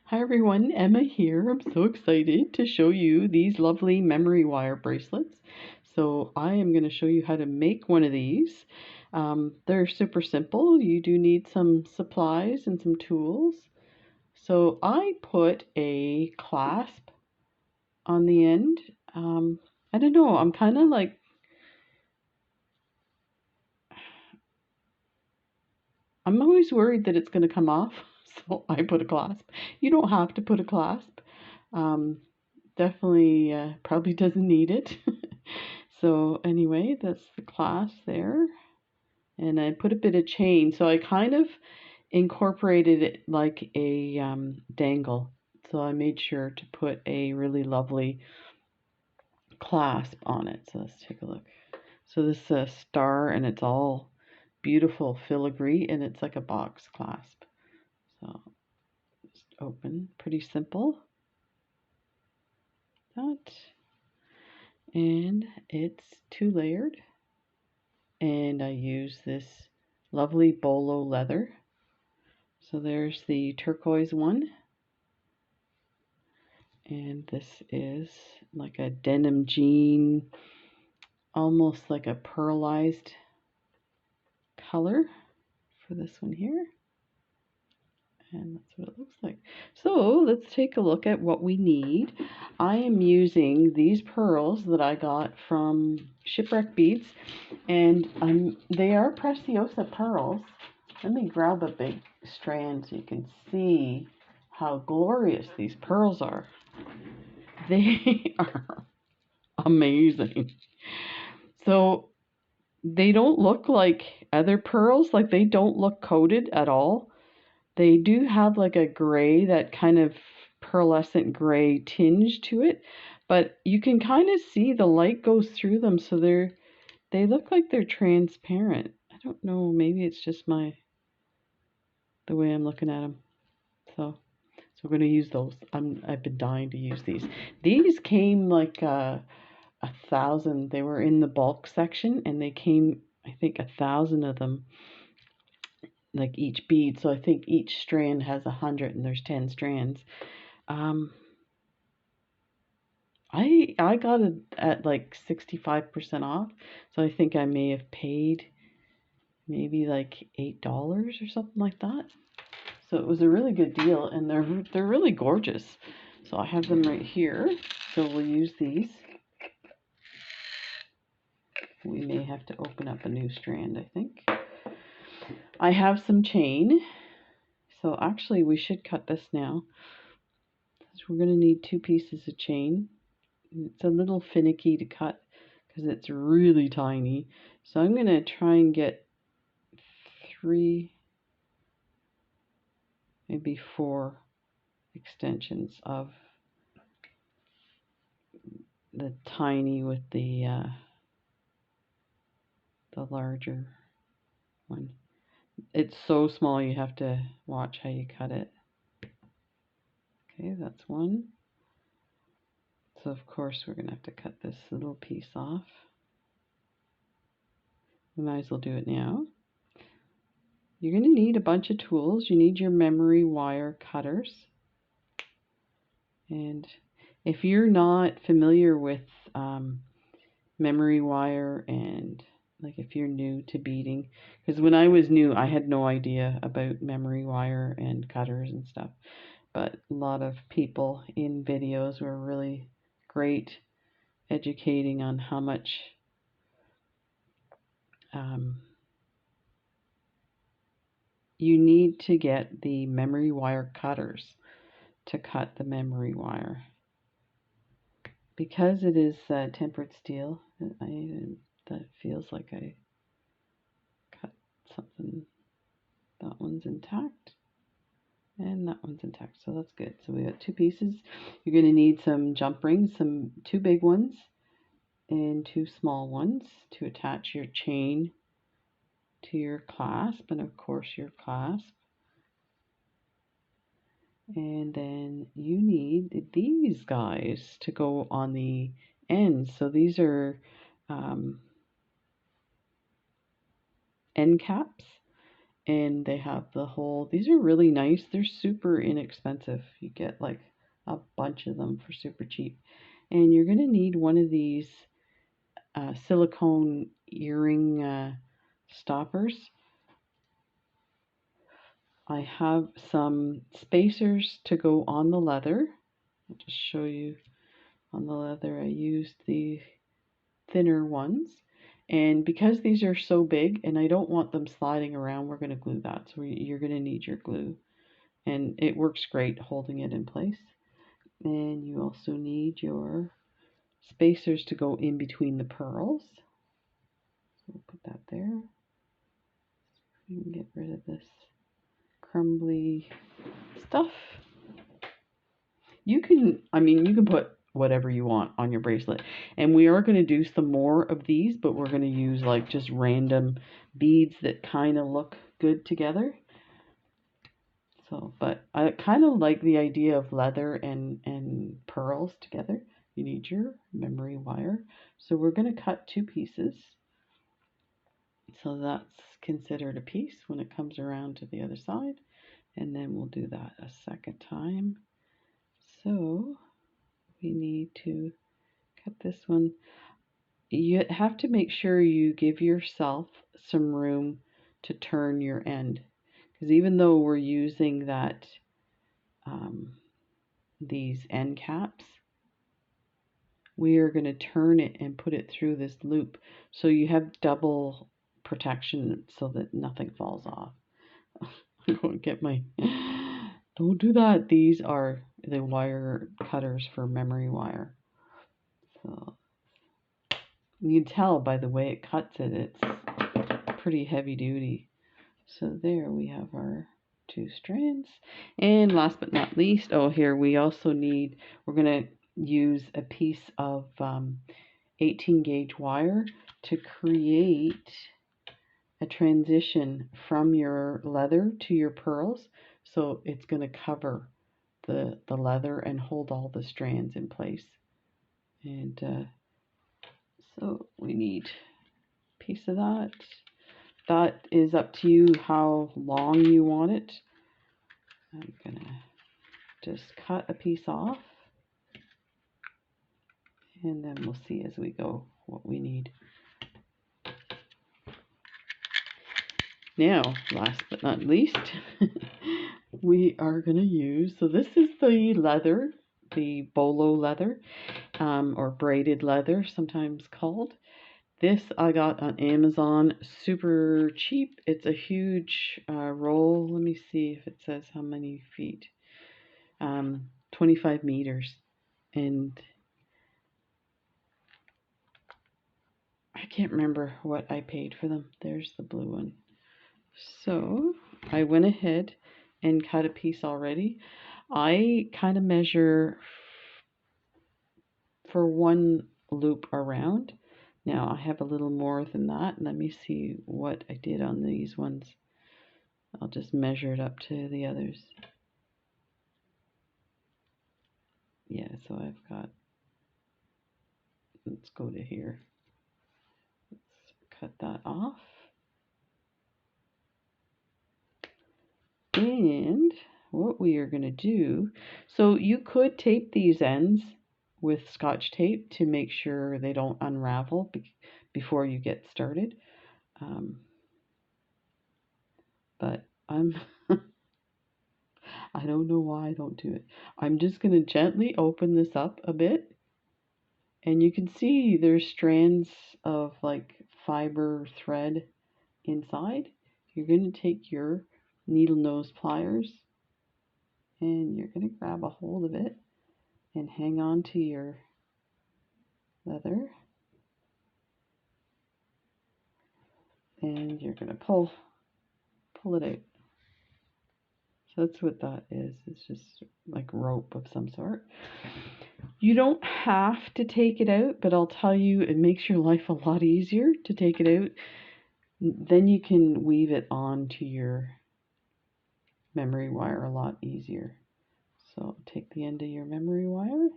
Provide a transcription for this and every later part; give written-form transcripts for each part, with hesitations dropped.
Hi everyone, Emma here. I'm so excited to show you these lovely memory wire bracelets. So I am going to show you how to make one of these. They're super simple. You do need some supplies and some tools. So I put a clasp on the end. I don't know, I'm kind of like, I'm always worried that it's going to come off. So I put a clasp. You don't have to put a clasp. Um, Definitely probably doesn't need it. So anyway, that's the clasp there. And I put a bit of chain. So I kind of incorporated it like a dangle. So I made sure to put a really lovely clasp on it. So let's take a look. So this is a star and it's all beautiful filigree and it's like a box clasp. So just open, pretty simple. That. And it's 2-layered. And I use this lovely bolo leather. So there's the turquoise one. And this is like a denim jean, almost like a pearlized color for this one here. And that's what it looks like. So let's take a look at what we need. I am using these pearls that I got from Shipwreck Beads, and they are Preciosa pearls. Let me grab a big strand so you can see how glorious these pearls are. They are amazing. So they don't look like other pearls, like they don't look coated at all. They do have like a gray, that kind of pearlescent gray tinge to it, but you can kind of see the light goes through them, so they look like they're transparent. I don't know, maybe it's just the way I'm looking at them. So we're going to use those. I've been dying to use these. These came like 1,000. They were in the bulk section, and they came, I think, 1,000 of them, like each bead. So I think each strand has 100, and there's 10 strands. I got it at like 65% off, so I think I may have paid maybe like $8 or something like that. So it was a really good deal, and they're really gorgeous. So I have them right here. So we'll use these. We may have to open up a new strand, I think. I have some chain. So actually we should cut this now. So we're going to need 2 pieces of chain. It's a little finicky to cut because it's really tiny. So I'm going to try and get 3, maybe 4 extensions of the tiny with the larger one. It's so small you have to watch how you cut it. Okay, that's one. So of course we're going to have to cut this little piece off. We might as well do it now. You're going to need a bunch of tools. You need your memory wire cutters. And if you're not familiar with memory wire, and like if you're new to beading, because when I was new I had no idea about memory wire and cutters and stuff, but a lot of people in videos were really great educating on how much you need to get the memory wire cutters to cut the memory wire. Because it is tempered steel, that feels like I cut something. That one's intact, and that one's intact, so that's good. So we got 2 pieces. You're going to need some jump rings, 2 big ones and 2 small ones to attach your chain to your clasp, and of course your clasp. And then you need these guys to go on the ends. So these are end caps, and they have the whole, these are really nice. They're super inexpensive. You get like a bunch of them for super cheap. And you're going to need one of these silicone earring stoppers. I have some spacers to go on the leather. I'll just show you on the leather. I used the thinner ones. And because these are so big and I don't want them sliding around, we're going to glue that. So you're going to need your glue. And it works great holding it in place. And you also need your spacers to go in between the pearls. So we'll put that there. You can get rid of this crumbly stuff. You can, you can put whatever you want on your bracelet. And we are going to do some more of these, but we're going to use like just random beads that kind of look good together. So, but I kind of like the idea of leather and pearls together. You need your memory wire. So we're going to cut 2 pieces. So that's considered a piece when it comes around to the other side. And then we'll do that a second time. So we need to cut this one. You have to make sure you give yourself some room to turn your end. Because even though we're using that these end caps, we are going to turn it and put it through this loop so you have double protection so that nothing falls off. I'm going to get my... Don't do that. These are the wire cutters for memory wire. So you can tell by the way it cuts it, it's pretty heavy duty. So there we have our 2 strands. And last but not least, here we also need, we're going to use a piece of 18 gauge wire to create a transition from your leather to your pearls. So it's going to cover the leather and hold all the strands in place. And so we need a piece of that. That is up to you how long you want it. I'm going to just cut a piece off. And then we'll see as we go what we need. Now, last but not least, we are going to use, so this is the leather, the bolo leather, or braided leather, sometimes called. This I got on Amazon, super cheap. It's a huge roll. Let me see if it says how many feet. 25 meters. And I can't remember what I paid for them. There's the blue one. So I went ahead and cut a piece already. I kind of measure for 1 loop around. Now I have a little more than that. Let me see what I did on these ones. I'll just measure it up to the others. Yeah, so I've got, let's go to here. Let's cut that off. And what we are going to do, so you could tape these ends with Scotch tape to make sure they don't unravel before you get started. But I'm, I don't know why I don't do it. I'm just going to gently open this up a bit. And you can see there's strands of like fiber thread inside. You're going to take your needle nose pliers and you're going to grab a hold of it and hang on to your leather. And you're going to pull it out. So that's what that is. It's just like rope of some sort. You don't have to take it out, but I'll tell you, it makes your life a lot easier to take it out. Then you can weave it onto your memory wire a lot easier. So take the end of your memory wire.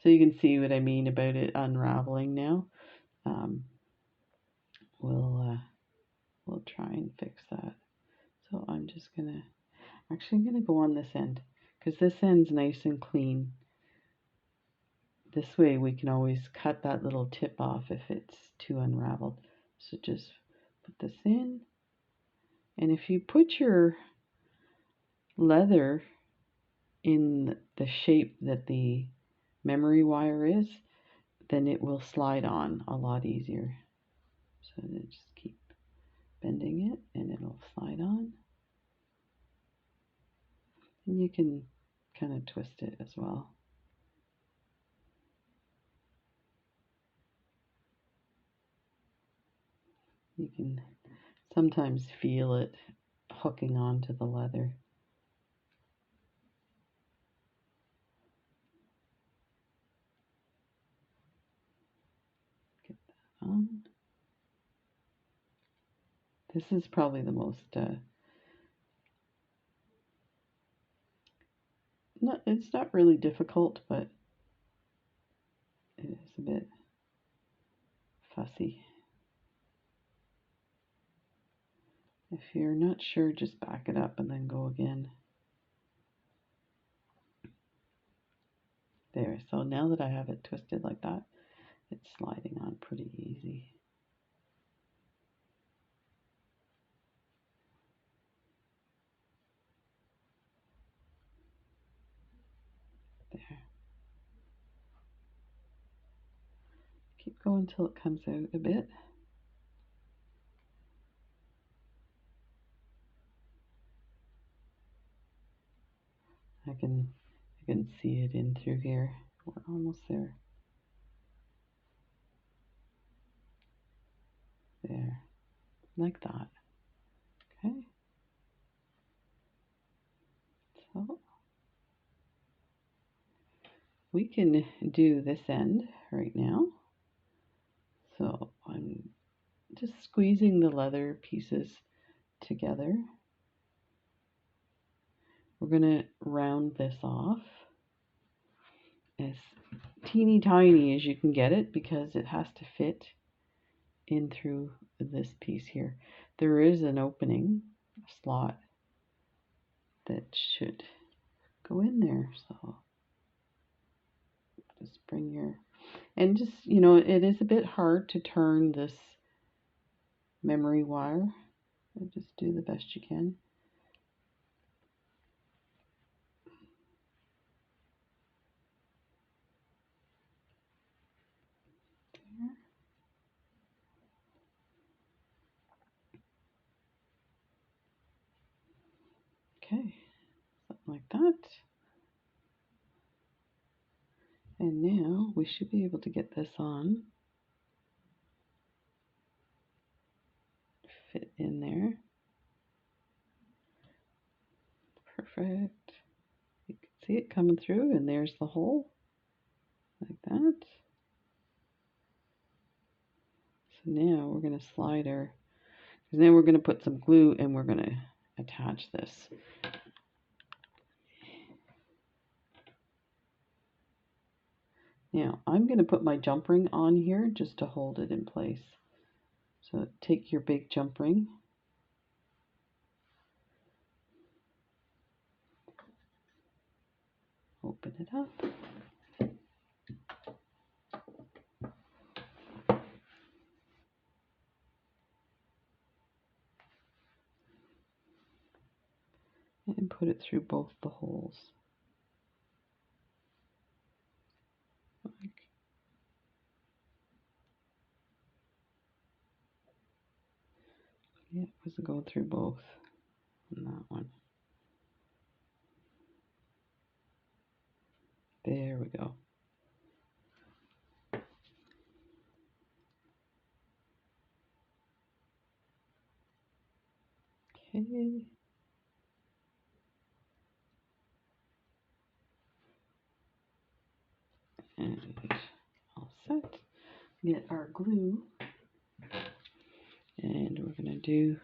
So you can see what I mean about it unraveling now. We'll try and fix that. So I'm just gonna, actually I'm gonna go on this end because this end's nice and clean. This way we can always cut that little tip off if it's too unraveled. So just put this in. And if you put your leather in the shape that the memory wire is, then it will slide on a lot easier. So just keep bending it and it'll slide on. And you can kind of twist it as well. You can sometimes feel it hooking onto the leather. Get that on. This is probably the most, it's not really difficult, but it is a bit fussy. If you're not sure, just back it up and then go again. There, so now that I have it twisted like that, it's sliding on pretty easy. There. Keep going till it comes out a bit. I can see it in through here. We're almost there. There, like that. Okay. So we can do this end right now. So I'm just squeezing the leather pieces together. We're going to round this off as teeny tiny as you can get it because it has to fit in through this piece here. There is an opening, a slot that should go in there. So just bring your, and just, you know, it is a bit hard to turn this memory wire. So just do the best you can. Okay, something like that. And now we should be able to get this on. Fit in there. Perfect. You can see it coming through, and there's the hole, like that. So now we're going to slide our, because now we're going to put some glue and we're going to attach this. Now I'm going to put my jump ring on here just to hold it in place. So take your big jump ring, open it up, and put it through both the holes. Yeah, it wasn't going through both on that one. There we go. Okay. And all set. Get our glue. And we're going to do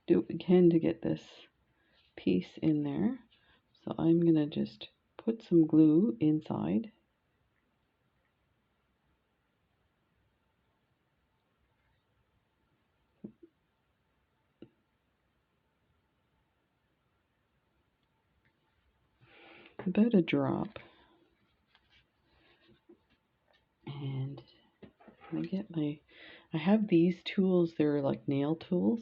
what we can to get this piece in there. So I'm going to just put some glue inside. about a drop. And I have these tools, they're like nail tools.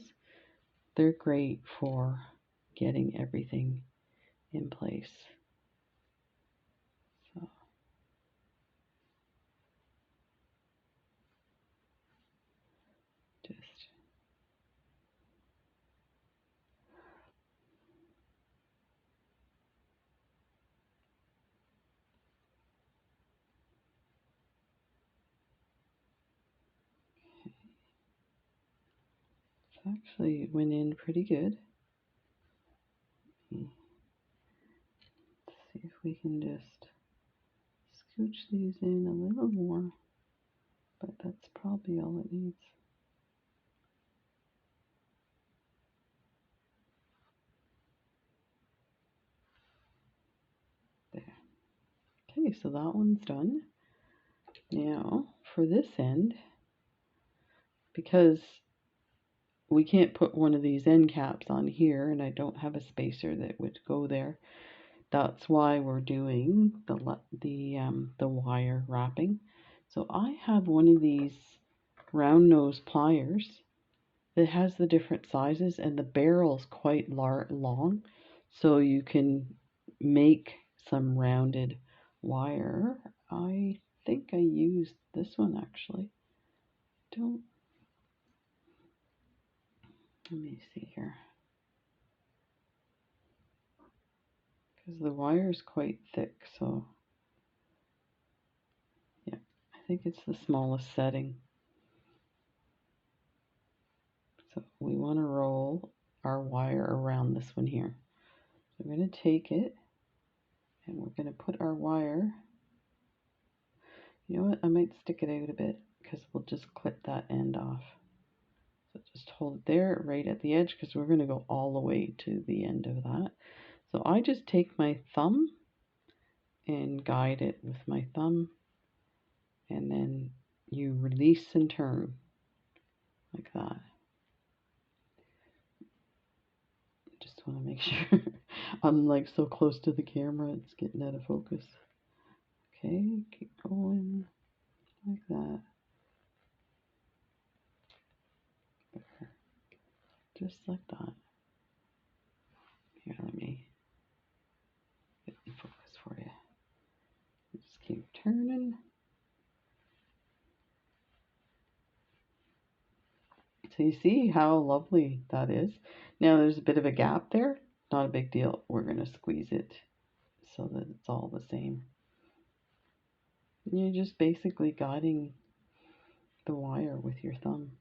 They're great for getting everything in place. So just actually went in pretty good. Let's see if we can just scooch these in a little more, but that's probably all it needs. There. Okay, so that one's done. Now for this end, because we can't put one of these end caps on here and I don't have a spacer that would go there. That's why we're doing the wire wrapping. So I have one of these round nose pliers that has the different sizes, and the barrel's quite long, so you can make some rounded wire. I think I used this one actually. Let me see here. Because the wire is quite thick, so yeah, I think it's the smallest setting. So we want to roll our wire around this one here. So we're going to take it and we're going to put our wire, you know what, I might stick it out a bit because we'll just clip that end off. So just hold it there right at the edge because we're going to go all the way to the end of that. So I just take my thumb and guide it with my thumb, and then you release and turn like that. Just want to make sure I'm like so close to the camera it's getting out of focus. Okay, keep going like that. Just like that. Here, let me get in focus for you. Just keep turning. So you see how lovely that is. Now there's a bit of a gap there. Not a big deal. We're going to squeeze it so that it's all the same. You're just basically guiding the wire with your thumb.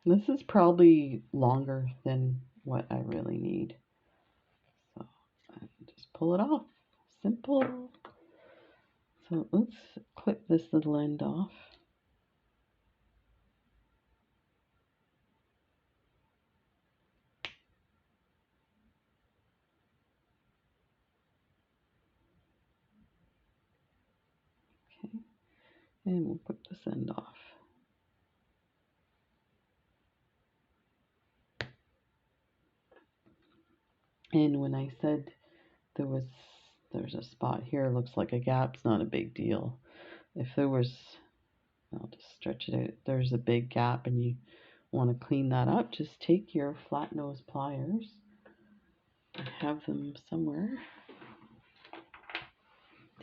This is probably longer than what I really need. So just pull it off. Simple. So let's clip this little end off. Okay, and we'll put this end off. And when I said there's a spot here, looks like a gap, it's not a big deal. If there was, I'll just stretch it out, there's a big gap and you want to clean that up, just take your flat nose pliers. I have them somewhere.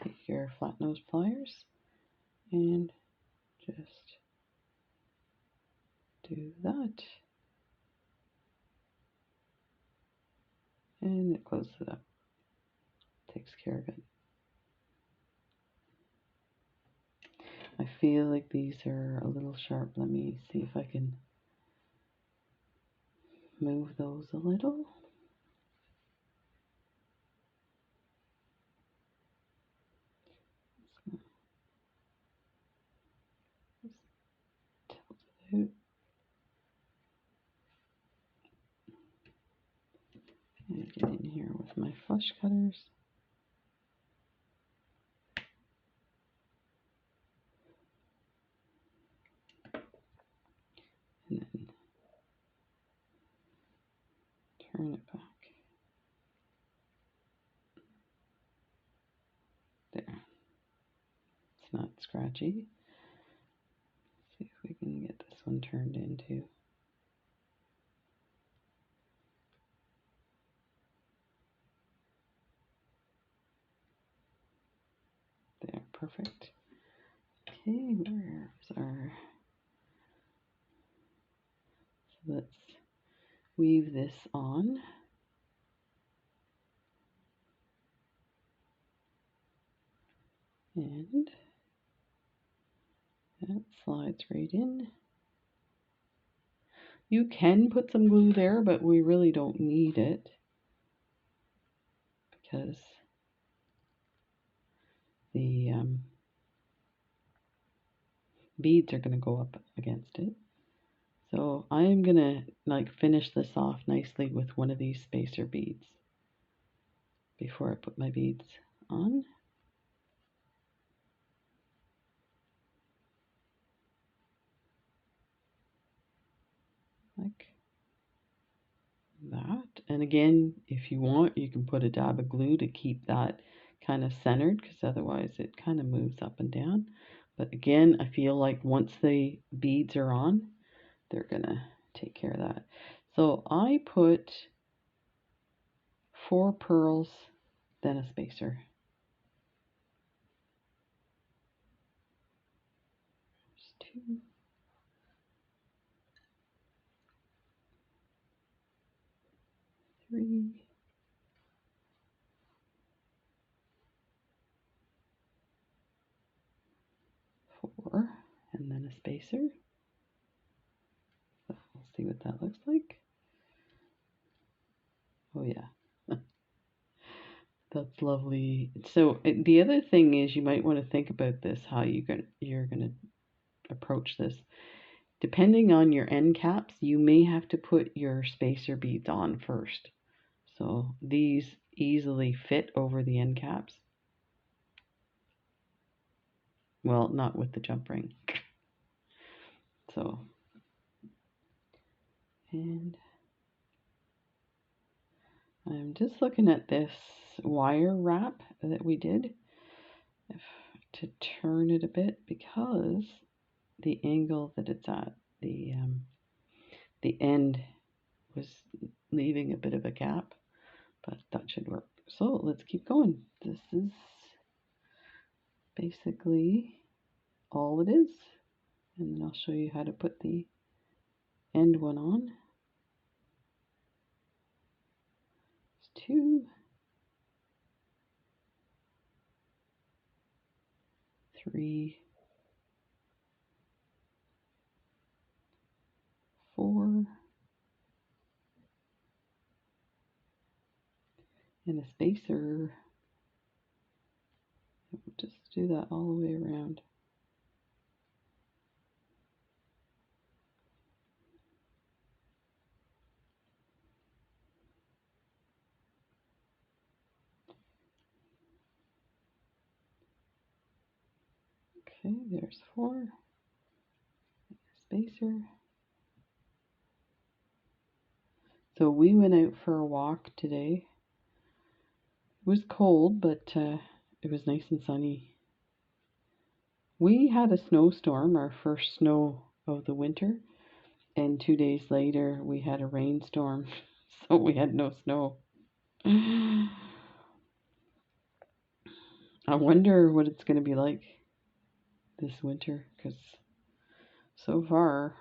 Take your flat nose pliers and just do that. And it closes it up. Takes care of it. I feel like these are a little sharp. Let me see if I can move those a little. Just tilt it out. And get in here with my flush cutters. turn it back. There. It's not scratchy. Let's see if we can get this one turned into. There, perfect. Okay, where's our... So let's weave this on. And that slides right in. You can put some glue there, but we really don't need it because the beads are going to go up against it. So I'm going to like finish this off nicely with one of these spacer beads before I put my beads on. Like that. And again, if you want, you can put a dab of glue to keep that kind of centered, because otherwise it kind of moves up and down. But again, I feel like once the beads are on, they're gonna take care of that. So I put 4 pearls, then a spacer. There's 2. 3. 4, and then a spacer. So we'll see what that looks like. Oh yeah. That's lovely. So the other thing is you might want to think about this, how you're gonna approach this. Depending on your end caps, you may have to put your spacer beads on first. So these easily fit over the end caps. Well, not with the jump ring. So, and I'm just looking at this wire wrap that we did to turn it a bit, because the angle that it's at, the end was leaving a bit of a gap, but that should work. So let's keep going. This is basically all it is, and then I'll show you how to put the end one on. There's 2, 3, 4, and a spacer. Just do that all the way around. Okay, there's 4, spacer. So we went out for a walk today. It was cold, but it was nice and sunny. We had a snowstorm, our first snow of the winter, and 2 days later we had a rainstorm, so we had no snow. I wonder what it's going to be like this winter, because so far,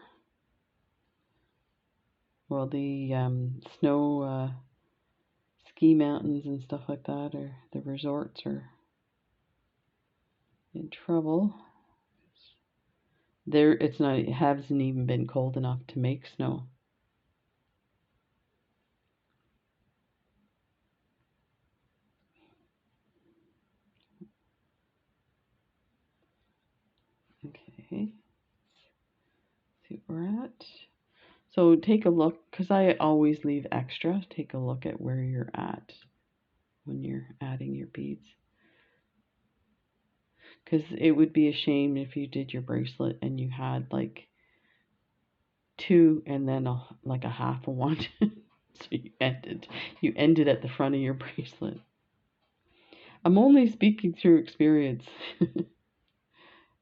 well, the snow ski mountains and stuff like that, or the resorts, are in trouble. It hasn't even been cold enough to make snow. Okay, see where we're at. So take a look, because I always leave extra. Take a look at where you're at when you're adding your beads, because it would be a shame if you did your bracelet and you had like 2 and then like a half of one. So you ended at the front of your bracelet. I'm only speaking through experience.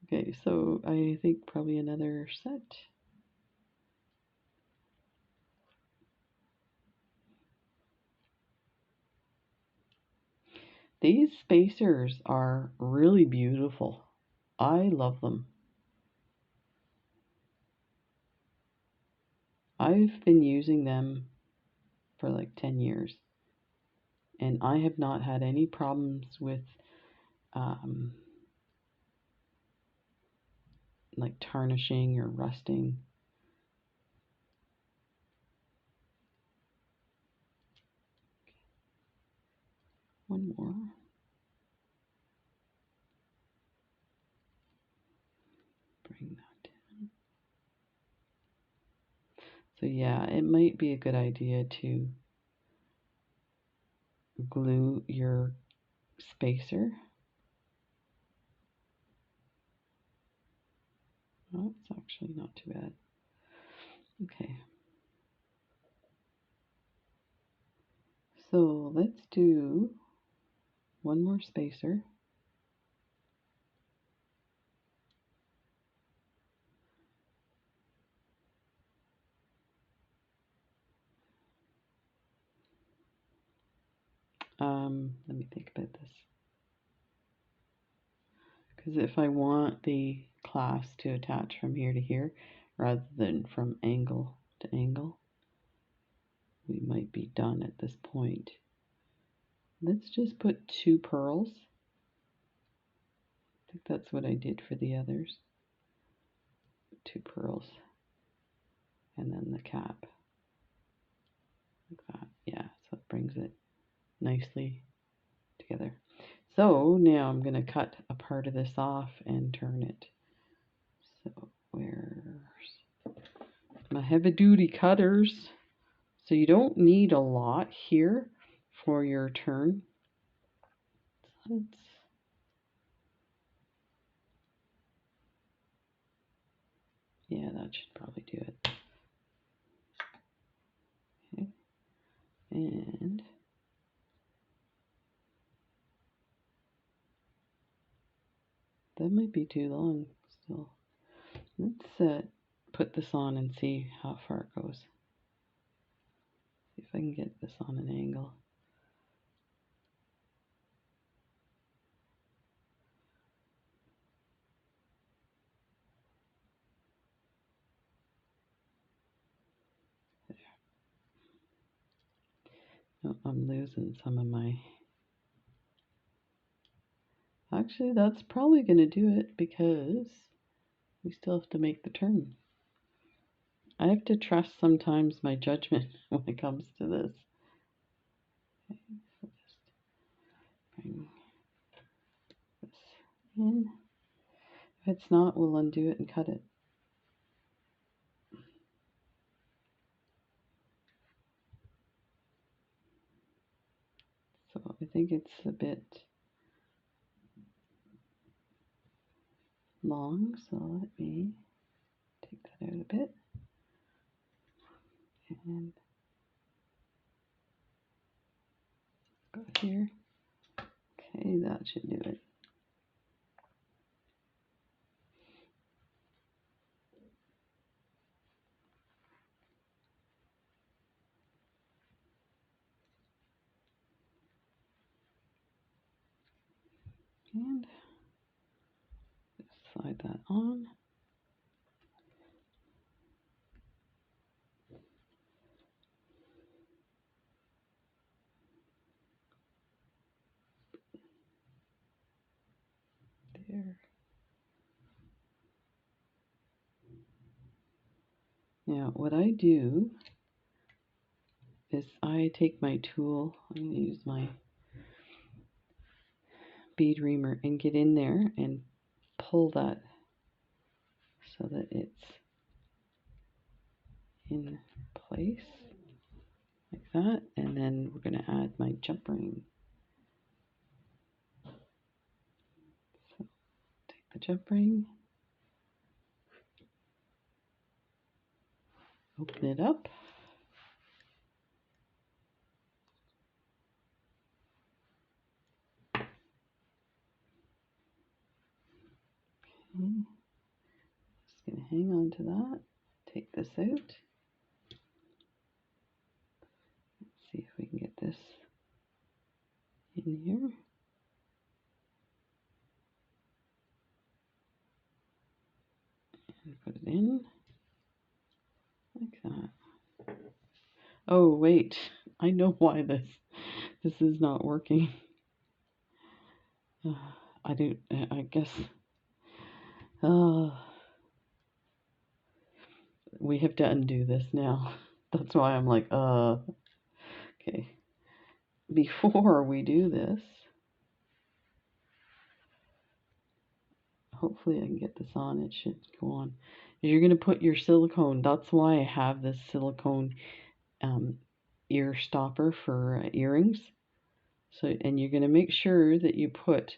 Okay, so I think probably another set. These spacers are really beautiful. I love them. I've been using them for like 10 years, and I have not had any problems with like tarnishing or rusting. One more. Bring that down. So yeah, it might be a good idea to glue your spacer. Oh, it's actually not too bad. Okay. So let's do one more spacer. Let me think about this. Because if I want the clasp to attach from here to here, rather than from angle to angle, we might be done at this point. Let's just put 2 pearls. I think that's what I did for the others. 2 pearls. And then the cap. Like that. Yeah, so it brings it nicely together. So now I'm going to cut a part of this off and turn it. So where's my heavy duty cutters? So you don't need a lot here for your turn. So yeah, that should probably do it. Okay. And that might be too long still. Let's put this on and see how far it goes. See if I can get this on an angle. There. No, I'm losing some of my... Actually, that's probably going to do it because we still have to make the turn. I have to trust sometimes my judgment when it comes to this. Okay, so just bring this in. If it's not, we'll undo it and cut it. So I think it's a bit long, so let me take that out a bit. And go here. Okay, that should do it. And just slide that on. There. Now, what I do is I take my tool, I'm going to use my bead reamer, and get in there and pull that so that it's in place like that, and then we're going to add my jump ring. So take the jump ring, open it up, Okay. Just going to hang on to that. Take this out. Let's see if we can get this in here. And put it in like that. Oh wait, I know why this is not working. I guess we have to undo this now. That's why I'm like, okay. Before we do this, hopefully I can get this on. It should go on. You're going to put your silicone. That's why I have this silicone ear stopper for earrings. So, and you're going to make sure that you put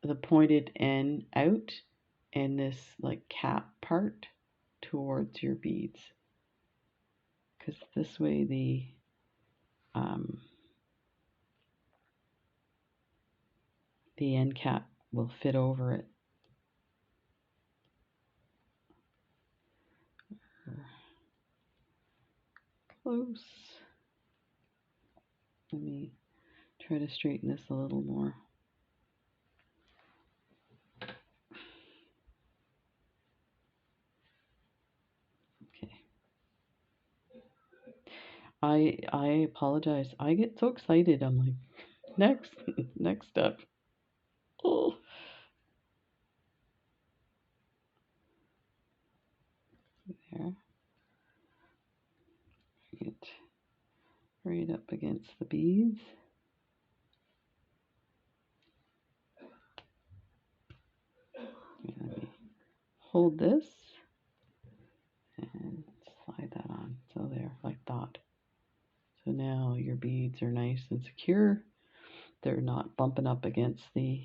the pointed end out and this like cap part towards your beads, because this way the end cap will fit over it. Close. Let me try to straighten this a little more. Okay. I apologize. I get so excited. I'm like, next step. Oh. There. Get right up against the beads. Let me hold this and slide that on. So there, like that. So now your beads are nice and secure. They're not bumping up against the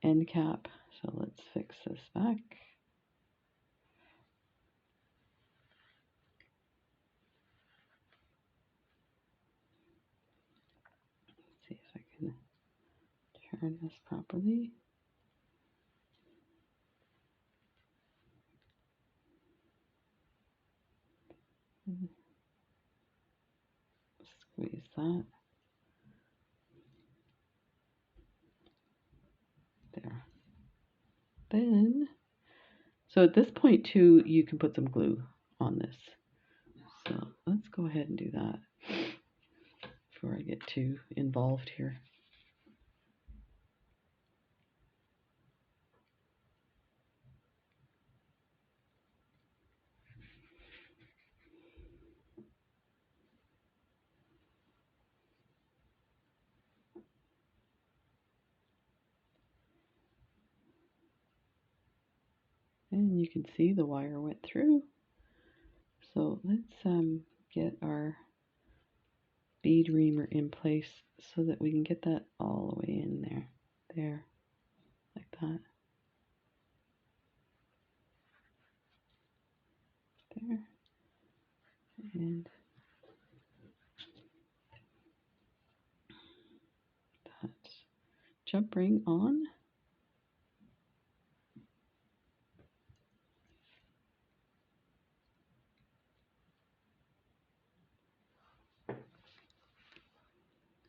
end cap. So let's fix this back. Let's see if I can turn this properly. Squeeze that. There. Then, so at this point too, you can put some glue on this. So let's go ahead and do that before I get too involved here. And you can see the wire went through. So let's get our bead reamer in place so that we can get that all the way in there. There, like that. There. And that jump ring on.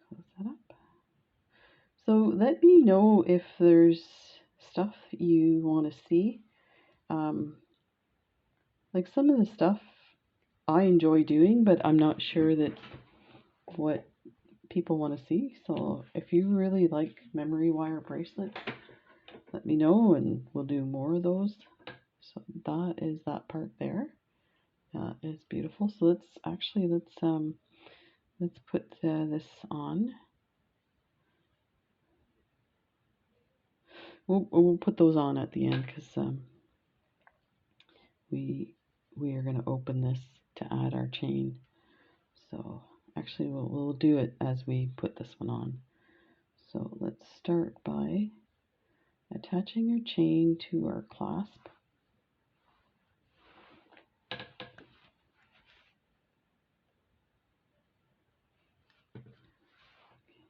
Close that up. So let me know if there's stuff you want to see. Like some of the stuff I enjoy doing, but I'm not sure that what people want to see. So if you really like memory wire bracelets, let me know and we'll do more of those. So that is that part there. That is beautiful. So let's put this on. We'll put those on at the end because we are going to open this to add our chain. So actually we'll do it as we put this one on. So let's start by attaching our chain to our clasp.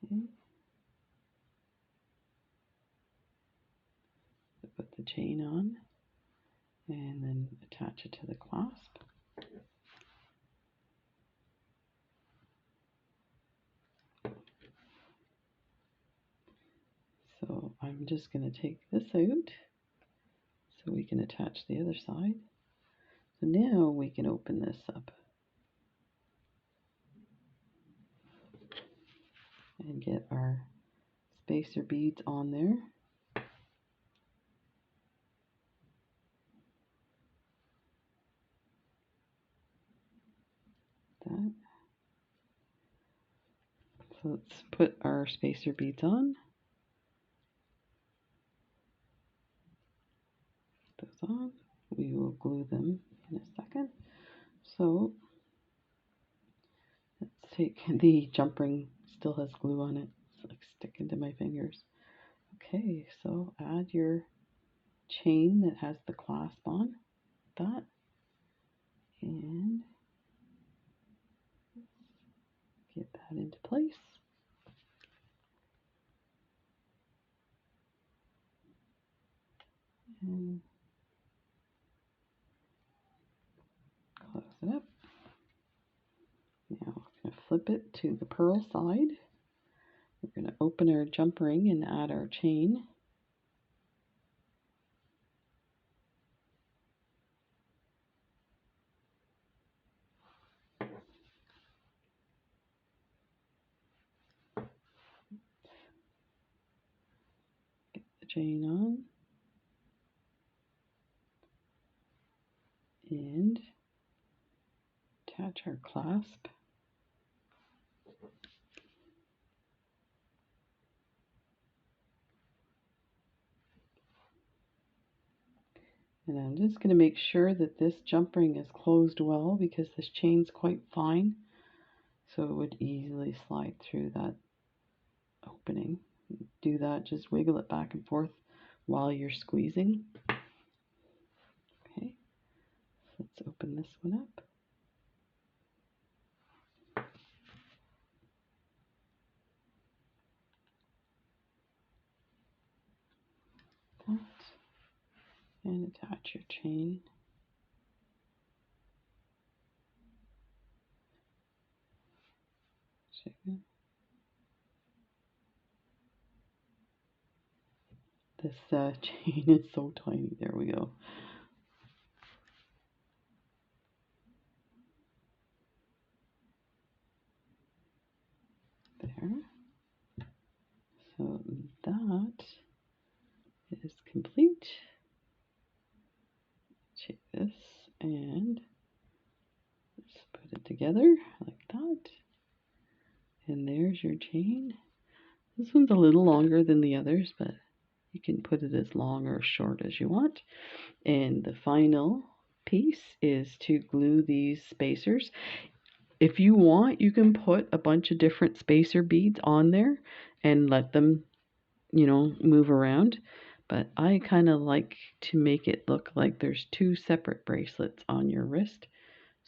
Okay. put the chain on and then attach it to the clasp. So I'm just going to take this out so we can attach the other side. So now we can open this up and get our spacer beads on there. That. So let's put our spacer beads on. Those on. We will glue them in a second. So let's take the jump ring, still has glue on it. It's like sticking to my fingers. Okay, so add your chain that has the clasp on that, and get that into place. And close it up. Now we're going to flip it to the pearl side. We're going to open our jump ring and add our chain. Get the chain on. And attach our clasp. And I'm just going to make sure that this jump ring is closed well, because this chain's quite fine, so it would easily slide through that opening. Do that, just wiggle it back and forth while you're squeezing. Okay, let's open this one up. That, and attach your chain. This chain is so tiny. There we go. There. So that is complete. Take this and let's put it together like that. And there's your chain. This one's a little longer than the others, but you can put it as long or short as you want. And the final piece is to glue these spacers. If you want, you can put a bunch of different spacer beads on there and let them, you know, move around. But I kind of like to make it look like there's two separate bracelets on your wrist.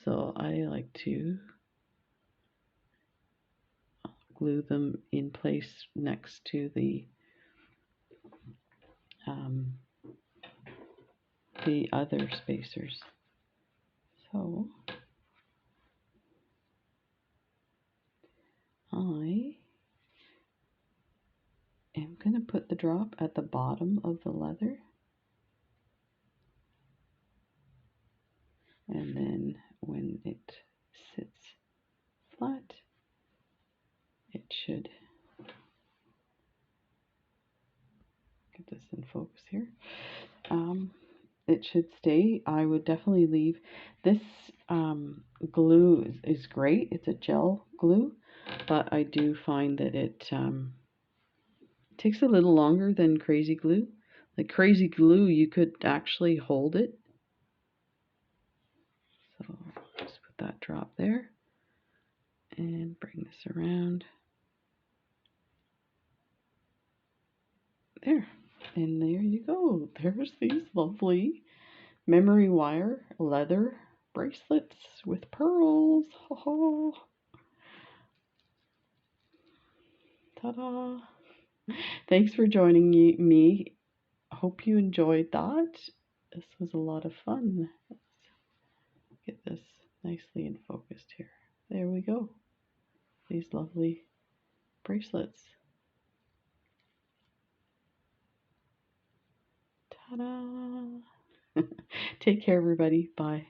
So I like to glue them in place next to the other spacers. So I am going to put the drop at the bottom of the leather, and then when it sits flat, it should get this in focus here. It should stay. I would definitely leave this glue is great. It's a gel glue, but I do find that it takes a little longer than crazy glue. Like crazy glue, you could actually hold it. So just put that drop there and bring this around. There. And there you go. There's these lovely memory wire leather bracelets with pearls. Oh, ta-da. Thanks for joining me. hope you enjoyed that. This was a lot of fun. Let's get this nicely in focused here. There we go. These lovely bracelets. Ta-da! Take care, everybody. Bye.